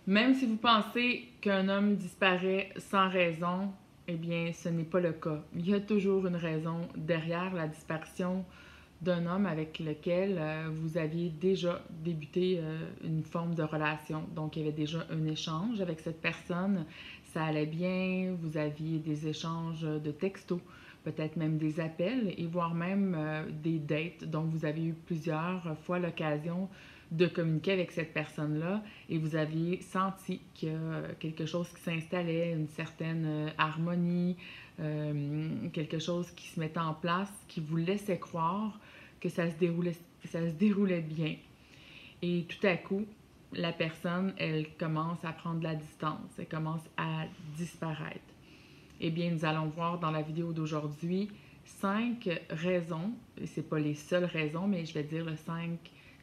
Même si vous pensez qu'un homme disparaît sans raison, eh bien, ce n'est pas le cas. Il y a toujours une raison derrière la disparition d'un homme avec lequel vous aviez déjà débuté une forme de relation. Donc, il y avait déjà un échange avec cette personne, ça allait bien, vous aviez des échanges de textos, peut-être même des appels et voire même des dates. Donc, vous avez eu plusieurs fois l'occasion de communiquer avec cette personne-là et vous aviez senti qu'il y a quelque chose qui s'installait, une certaine harmonie, quelque chose qui se mettait en place, qui vous laissait croire que ça se déroulait bien. Et tout à coup, la personne, elle commence à prendre de la distance, elle commence à disparaître. Eh bien, nous allons voir dans la vidéo d'aujourd'hui 5 raisons, et ce n'est pas les seules raisons, mais je vais dire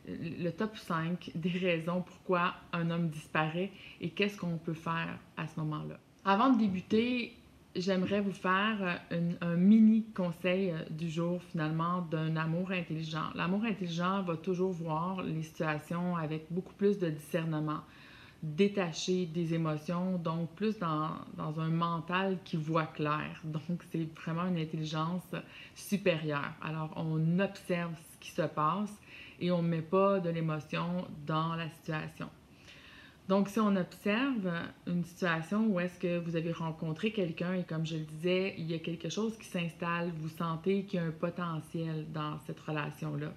le top 5 des raisons pourquoi un homme disparaît et qu'est-ce qu'on peut faire à ce moment-là. Avant de débuter, j'aimerais vous faire un mini conseil du jour finalement d'un amour intelligent. L'amour intelligent va toujours voir les situations avec beaucoup plus de discernement, détaché des émotions, donc plus dans un mental qui voit clair. Donc c'est vraiment une intelligence supérieure. Alors on observe ce qui se passe et on ne met pas de l'émotion dans la situation. Donc, si on observe une situation où est-ce que vous avez rencontré quelqu'un et comme je le disais, il y a quelque chose qui s'installe, vous sentez qu'il y a un potentiel dans cette relation-là,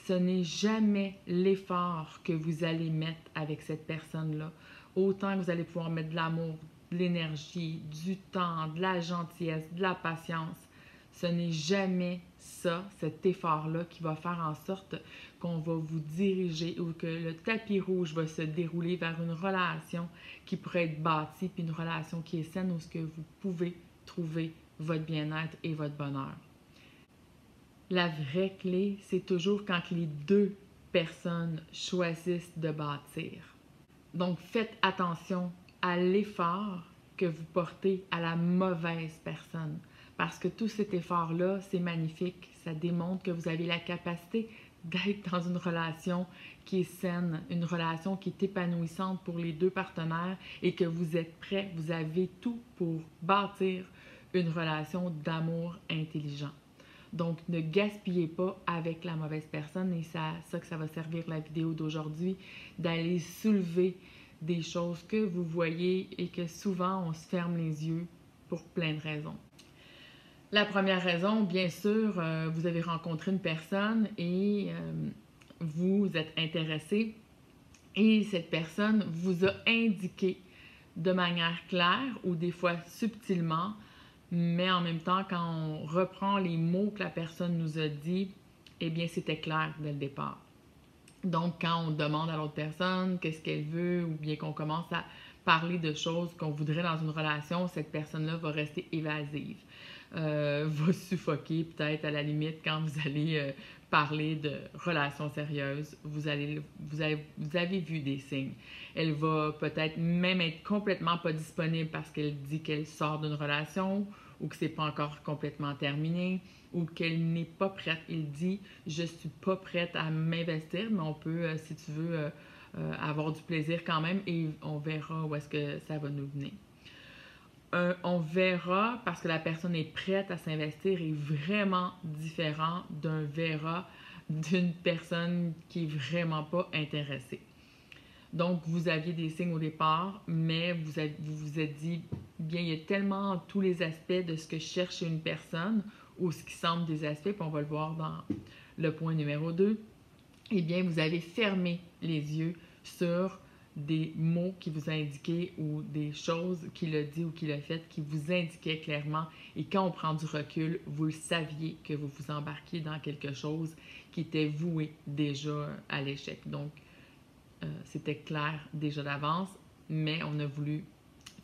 ce n'est jamais l'effort que vous allez mettre avec cette personne-là. Autant que vous allez pouvoir mettre de l'amour, de l'énergie, du temps, de la gentillesse, de la patience, ce n'est jamais ça, cet effort-là, qui va faire en sorte qu'on va vous diriger ou que le tapis rouge va se dérouler vers une relation qui pourrait être bâtie, puis une relation qui est saine où ce que vous pouvez trouver votre bien-être et votre bonheur. La vraie clé, c'est toujours quand les deux personnes choisissent de bâtir. Donc, faites attention à l'effort que vous portez à la mauvaise personne. Parce que tout cet effort-là, c'est magnifique. Ça démontre que vous avez la capacité d'être dans une relation qui est saine, une relation qui est épanouissante pour les deux partenaires et que vous êtes prêts, vous avez tout pour bâtir une relation d'amour intelligent. Donc, ne gaspillez pas avec la mauvaise personne et c'est ça que ça va servir la vidéo d'aujourd'hui, d'aller soulever des choses que vous voyez et que souvent on se ferme les yeux pour plein de raisons. La première raison, bien sûr, vous avez rencontré une personne et vous êtes intéressé et cette personne vous a indiqué de manière claire ou des fois subtilement, mais en même temps, quand on reprend les mots que la personne nous a dit, eh bien, c'était clair dès le départ. Donc, quand on demande à l'autre personne qu'est-ce qu'elle veut ou bien qu'on commence à parler de choses qu'on voudrait dans une relation, cette personne-là va rester évasive, va suffoquer peut-être à la limite quand vous allez parler de relations sérieuses. Vous avez vu des signes. Elle va peut-être même être complètement pas disponible parce qu'elle dit qu'elle sort d'une relation ou que c'est pas encore complètement terminé ou qu'elle n'est pas prête. Il dit « je suis pas prête à m'investir, mais on peut, si tu veux, avoir du plaisir quand même et on verra où est-ce que ça va nous venir. » On verra parce que la personne est prête à s'investir est vraiment différent d'un verra d'une personne qui est vraiment pas intéressée. Donc, vous aviez des signes au départ, mais vous vous êtes dit, bien, il y a tellement tous les aspects de ce que je cherche chez une personne, ou ce qui semble des aspects, puis on va le voir dans le point numéro 2, eh bien, vous avez fermé les yeux sur des mots qui vous indiquaient ou des choses qu'il a dit ou qu'il a faites qui vous indiquaient clairement. Et quand on prend du recul, vous le saviez que vous vous embarquiez dans quelque chose qui était voué déjà à l'échec. Donc, c'était clair déjà d'avance, mais on a voulu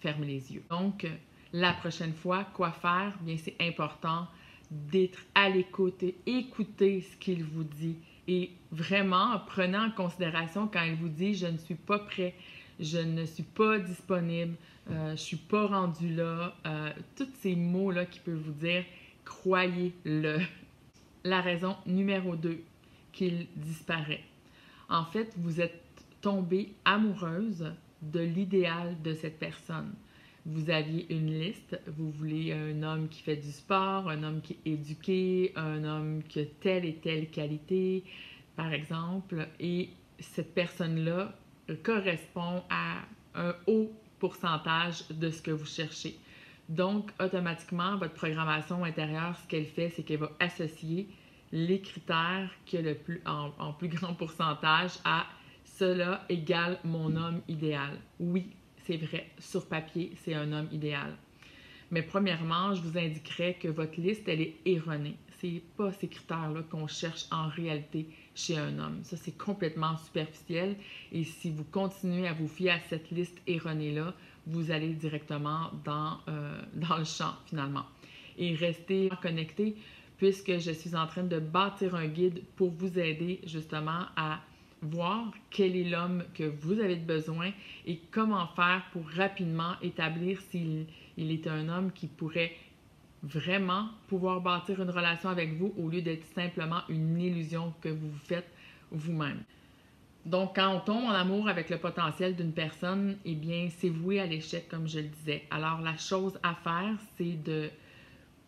fermer les yeux. Donc, la prochaine fois, quoi faire? Bien, c'est important d'être à l'écoute et écouter ce qu'il vous dit. Et vraiment, prenez en considération quand il vous dit « je ne suis pas prêt », « je ne suis pas disponible »,« je ne suis pas rendu là », tous ces mots-là qu'il peut vous dire, croyez-le. La raison numéro 2, qu'il disparaît. En fait, vous êtes tombée amoureuse de l'idéal de cette personne. Vous aviez une liste, vous voulez un homme qui fait du sport, un homme qui est éduqué, un homme qui a telle et telle qualité, par exemple, et cette personne-là correspond à un haut pourcentage de ce que vous cherchez. Donc, automatiquement, votre programmation intérieure, ce qu'elle fait, c'est qu'elle va associer les critères qui a le plus, en plus grand pourcentage à cela égale mon homme idéal. Oui, c'est vrai, sur papier, c'est un homme idéal. Mais premièrement, je vous indiquerai que votre liste, elle est erronée. C'est pas ces critères-là qu'on cherche en réalité chez un homme. Ça, c'est complètement superficiel. Et si vous continuez à vous fier à cette liste erronée-là, vous allez directement dans le champ, finalement. Et restez connecté puisque je suis en train de bâtir un guide pour vous aider justement à voir quel est l'homme que vous avez besoin et comment faire pour rapidement établir s'il est un homme qui pourrait vraiment pouvoir bâtir une relation avec vous au lieu d'être simplement une illusion que vous vous faites vous-même. Donc, quand on tombe en amour avec le potentiel d'une personne, eh bien, c'est voué à l'échec, comme je le disais. Alors, la chose à faire, c'est de,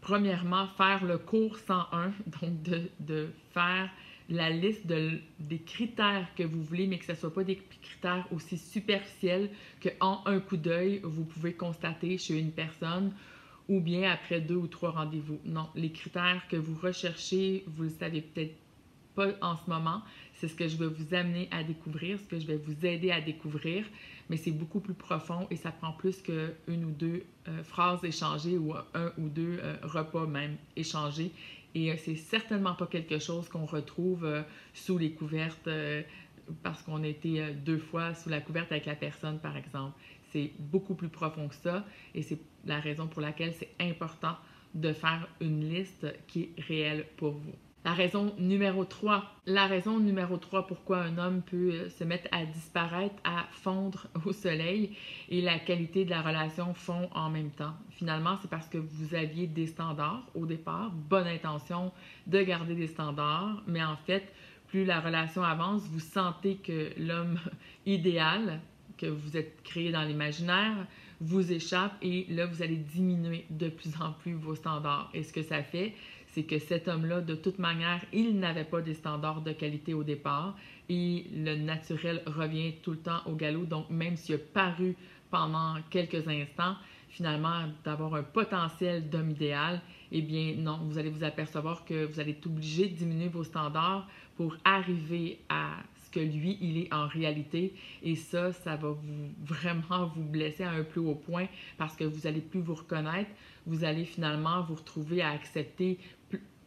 premièrement, faire le cours 101, donc de faire la liste des critères que vous voulez, mais que ce ne soit pas des critères aussi superficiels qu'en un coup d'œil, vous pouvez constater chez une personne ou bien après 2 ou 3 rendez-vous. Non, les critères que vous recherchez, vous ne le savez peut-être pas en ce moment. C'est ce que je vais vous amener à découvrir, ce que je vais vous aider à découvrir, mais c'est beaucoup plus profond et ça prend plus qu'une ou deux phrases échangées ou un ou deux repas même échangés. Et c'est certainement pas quelque chose qu'on retrouve sous les couvertes parce qu'on a été 2 fois sous la couverte avec la personne, par exemple. C'est beaucoup plus profond que ça et c'est la raison pour laquelle c'est important de faire une liste qui est réelle pour vous. La raison numéro 3. La raison numéro 3 pourquoi un homme peut se mettre à disparaître, à fondre au soleil et la qualité de la relation fond en même temps. Finalement, c'est parce que vous aviez des standards au départ, bonne intention de garder des standards, mais en fait, plus la relation avance, vous sentez que l'homme idéal que vous êtes créé dans l'imaginaire vous échappe et là, vous allez diminuer de plus en plus vos standards. Et ce que ça fait, c'est que cet homme-là, de toute manière, il n'avait pas des standards de qualité au départ et le naturel revient tout le temps au galop. Donc, même s'il a paru pendant quelques instants, finalement, d'avoir un potentiel d'homme idéal, eh bien non, vous allez vous apercevoir que vous allez être obligé de diminuer vos standards pour arriver à ce que lui, il est en réalité. Et ça va vraiment vous blesser à un plus haut point parce que vous n'allez plus vous reconnaître. Vous allez finalement vous retrouver à accepter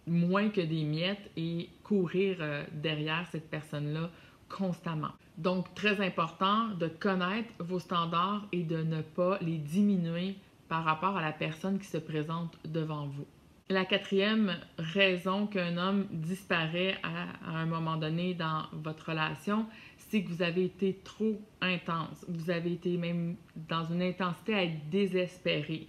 moins que des miettes et courir derrière cette personne-là constamment. Donc, très important de connaître vos standards et de ne pas les diminuer par rapport à la personne qui se présente devant vous. La 4e raison qu'un homme disparaît à un moment donné dans votre relation, c'est que vous avez été trop intense. Vous avez été même dans une intensité à être désespéré.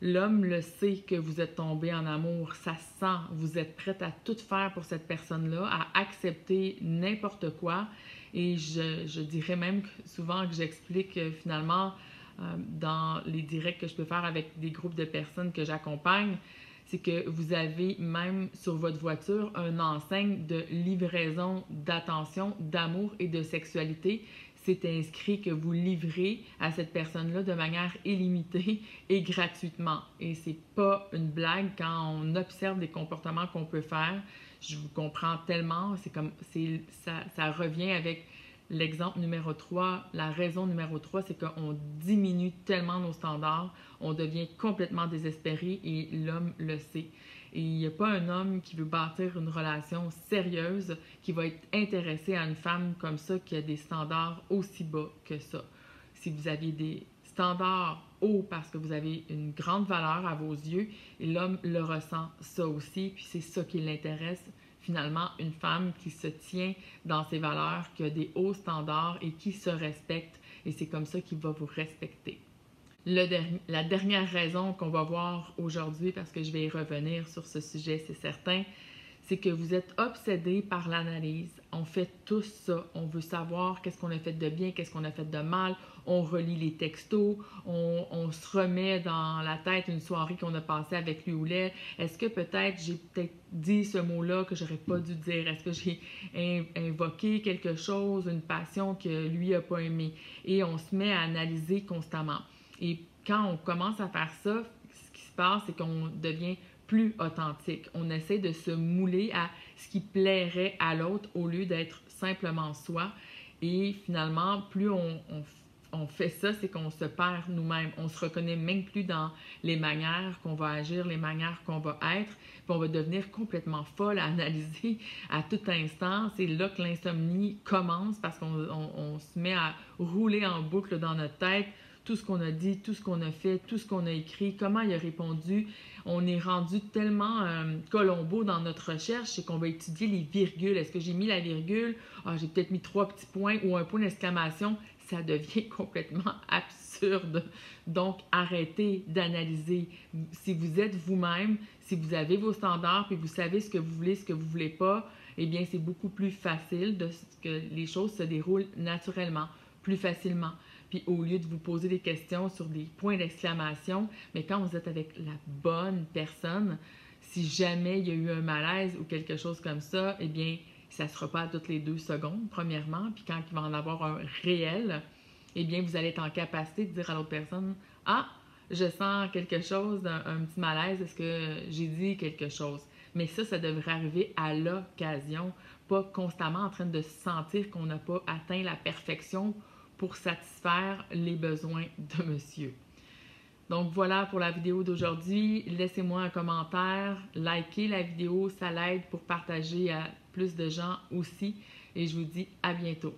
L'homme le sait que vous êtes tombé en amour, ça se sent, vous êtes prête à tout faire pour cette personne-là, à accepter n'importe quoi. Et je dirais même souvent que j'explique finalement dans les directs que je peux faire avec des groupes de personnes que j'accompagne, c'est que vous avez même sur votre voiture une enseigne de livraison d'attention, d'amour et de sexualité. C'est inscrit que vous livrez à cette personne-là de manière illimitée et gratuitement. Et c'est pas une blague quand on observe des comportements qu'on peut faire. Je vous comprends tellement. Ça revient avec l'exemple numéro 3. La raison numéro 3, c'est qu'on diminue tellement nos standards, on devient complètement désespéré et l'homme le sait. Et il n'y a pas un homme qui veut bâtir une relation sérieuse qui va être intéressé à une femme comme ça qui a des standards aussi bas que ça. Si vous aviez des standards hauts parce que vous avez une grande valeur à vos yeux, et l'homme le ressent ça aussi, puis c'est ça qui l'intéresse. Finalement, une femme qui se tient dans ses valeurs, qui a des hauts standards et qui se respecte, et c'est comme ça qu'il va vous respecter. La dernière raison qu'on va voir aujourd'hui, parce que je vais y revenir sur ce sujet, c'est certain, c'est que vous êtes obsédé par l'analyse. On fait tous ça. On veut savoir qu'est-ce qu'on a fait de bien, qu'est-ce qu'on a fait de mal. On relit les textos, on se remet dans la tête une soirée qu'on a passée avec lui ou elle. Est-ce que j'ai peut-être dit ce mot-là que j'aurais pas dû dire? Est-ce que j'ai invoqué quelque chose, une passion que lui a pas aimé? Et on se met à analyser constamment. Et quand on commence à faire ça, ce qui se passe, c'est qu'on devient plus authentique. On essaie de se mouler à ce qui plairait à l'autre au lieu d'être simplement soi. Et finalement, plus on fait ça, c'est qu'on se perd nous-mêmes. On se reconnaît même plus dans les manières qu'on va agir, les manières qu'on va être. Puis on va devenir complètement folle à analyser à tout instant. C'est là que l'insomnie commence parce qu'on se met à rouler en boucle dans notre tête tout ce qu'on a dit, tout ce qu'on a fait, tout ce qu'on a écrit, comment il a répondu. On est rendu tellement Colombo dans notre recherche, c'est qu'on va étudier les virgules. Est-ce que j'ai mis la virgule? Ah, j'ai peut-être mis 3 petits points ou un point d'exclamation. Ça devient complètement absurde. Donc, arrêtez d'analyser. Si vous êtes vous-même, si vous avez vos standards, puis vous savez ce que vous voulez, ce que vous ne voulez pas, eh bien, c'est beaucoup plus facile que les choses se déroulent naturellement, plus facilement. Puis au lieu de vous poser des questions sur des points d'exclamation, mais quand vous êtes avec la bonne personne, si jamais il y a eu un malaise ou quelque chose comme ça, eh bien, ça ne sera pas à toutes les 2 secondes, premièrement. Puis quand il va en avoir un réel, eh bien, vous allez être en capacité de dire à l'autre personne « Ah, je sens quelque chose, un petit malaise, est-ce que j'ai dit quelque chose? » Mais ça devrait arriver à l'occasion, pas constamment en train de se sentir qu'on n'a pas atteint la perfection pour satisfaire les besoins de monsieur. Donc voilà pour la vidéo d'aujourd'hui. Laissez-moi un commentaire, likez la vidéo, ça l'aide pour partager à plus de gens aussi. Et je vous dis à bientôt.